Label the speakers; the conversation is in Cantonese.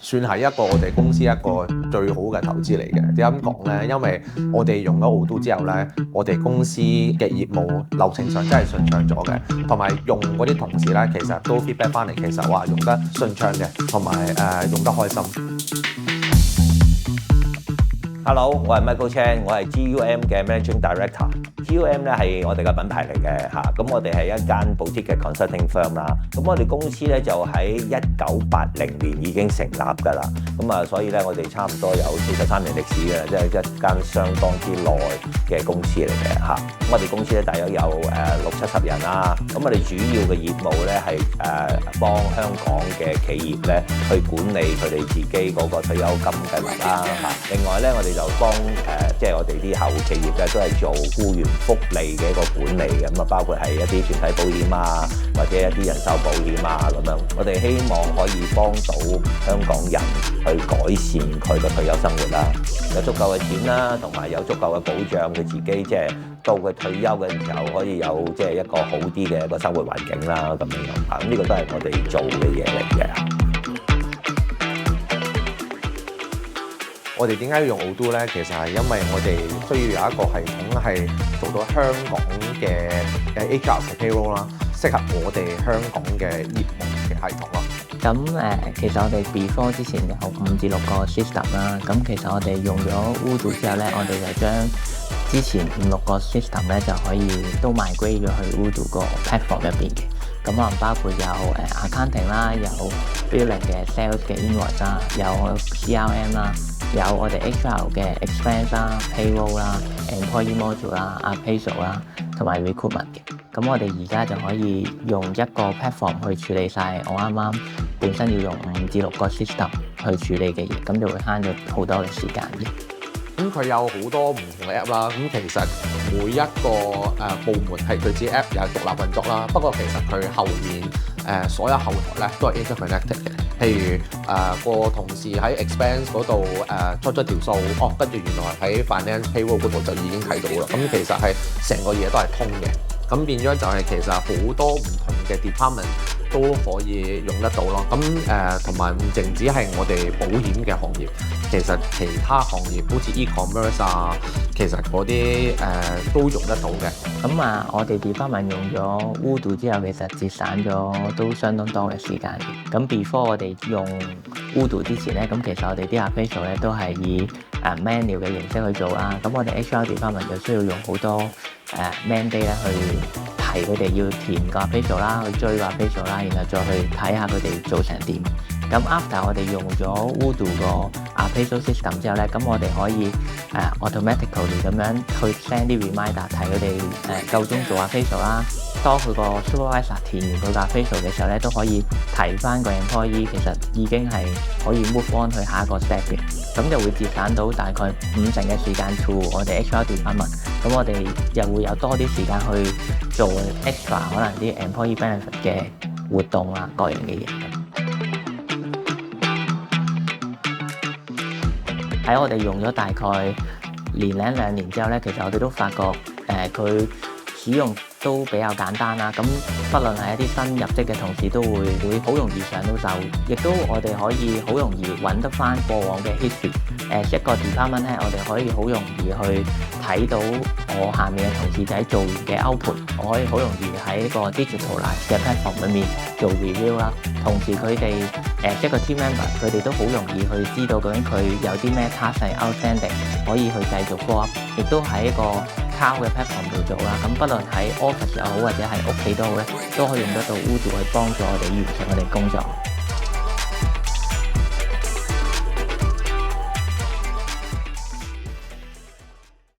Speaker 1: 算係一個我哋公司一個最好嘅投資嚟嘅。點解咁講呢？因為我哋用咗 Odoo 之後呢，我哋公司嘅業務流程上真係順暢咗嘅，同埋用嗰啲同事呢，其實都 feedback 翻嚟，其實話用得順暢嘅，同埋用得開心。
Speaker 2: Hello， 我係 Michael Chan， 我係 GUM 嘅 Managing Director。GUM 咧係我哋嘅品牌嚟嘅嚇，咁我哋係一間 boutique 嘅 consulting firm 啦。咁我哋公司咧就喺1980年已經成立㗎啦。咁啊，所以咧我哋差唔多有43年歷史嘅，即係一間相當之耐嘅公司嚟嘅嚇。咁我哋公司咧大約有60-70人啦。咁我哋主要嘅業務咧係幫香港嘅企業咧去管理佢哋自己嗰個退休金計劃啦嚇。另外咧我哋就幫即係我哋啲客戶企業咧都係做僱員福利嘅一個管理嘅，咁啊包括係一啲團體保險啊，或者一啲人壽保險啊咁樣。我哋希望可以幫到香港人去改善佢個退休生活啦，有足夠嘅錢啦，同埋有足夠嘅保障，佢自己即係到佢退休嘅時候可以有即係一個好啲嘅一個生活環境啦咁樣啊。咁呢個都係我哋做嘅嘢嚟嘅。
Speaker 1: 我哋點解要用 Odoo 咧？其實係因為我哋需要有一個系統係做到香港嘅HR 嘅 payroll 啦，適合我哋香港嘅業務嘅系統咯。
Speaker 3: 咁其實我哋 before 之前有5至6個 system 啦，咁其實我哋用咗 Odoo 之後咧，我哋就將之前5-6個 system 咧就可以都 migrate 咗去 Odoo 個 platform 入邊嘅。咁可能包括有accounting 啦，有 billing 嘅 sales 嘅 invoice 啦，有 CRM 啦，有我哋 HR 嘅 expense 啦、payroll 啦、employee module 啦、appraisal 啦，同埋 recruitment 嘅。咁我哋而家就可以用一個 platform 去處理晒我啱啱本身要用5至6個 system 去處理嘅嘢，咁就會慳咗好多嘅時間嘅。
Speaker 1: 咁佢有好多唔同嘅 app 啦，咁其實每一個部門係佢自己 app 又係獨立運作啦。不過其實佢後面所有後台咧都係 interconnected 嘅。譬如個同事喺 expense 嗰度出咗條數，跟住原來喺 finance payroll 嗰度就已經睇到啦。咁其實係成個嘢都係通嘅。咁變咗就係其實好多唔同嘅 department 都可以用得到咯。咁同埋唔淨止係我哋保險嘅行業，其實其他行業好似 e-commerce 啊，其實嗰啲都用得到嘅。
Speaker 3: 咁我哋 department 用咗 Odoo 之後，其實節省咗都相當多嘅時間嘅。咁 before 我哋用 Odoo 之前咧，咁其實我哋啲 appraisal 咧都係以manual 嘅形式去做啦。咁我哋 HR department 就需要用好多man day 咧去提佢哋要填個 appraisal 啦，去追個 appraisal 啦，然後再去睇下佢哋做成點。咁 after 我哋用咗 Odoo 個 appraisal system 之後咧，咁我哋可以automatically 咁樣去 send 啲 reminder 提佢哋夠鐘做 appraisal 啦。當佢個 supervisor 填完佢個 appraisal 嘅時候咧，都可以提翻個 employee 其實已經係可以 move on 去下一個 step 嘅。咁就會節省到大概50%嘅時間 to 我哋 HR department。咁我哋又會有多啲時間去做 extra 可能啲 employee benefit 嘅活動啊，各樣嘅嘢。喺我哋用咗大概1-2年之後咧，其實我哋都發覺佢使用都比較簡單啦。咁不論係一啲新入職嘅同事都會好容易上到手，亦都我哋可以好容易揾得翻過往嘅 history。一個 department 咧，我哋可以好容易去睇到我下面嘅同事仔做完嘅 output， 我可以好容易喺一個 digitalize 嘅 platform 裏面做 review 啦。同時佢哋一個 team member 佢哋都好容易去知道究竟佢有啲咩 task 係 outstanding， 可以去繼續 follow up， 亦都喺一個 cloud 嘅 platform 度做啦。咁不論喺 office 又好或者喺屋企都好咧，都可以用得到 Odoo 去幫助我哋完成我哋工作。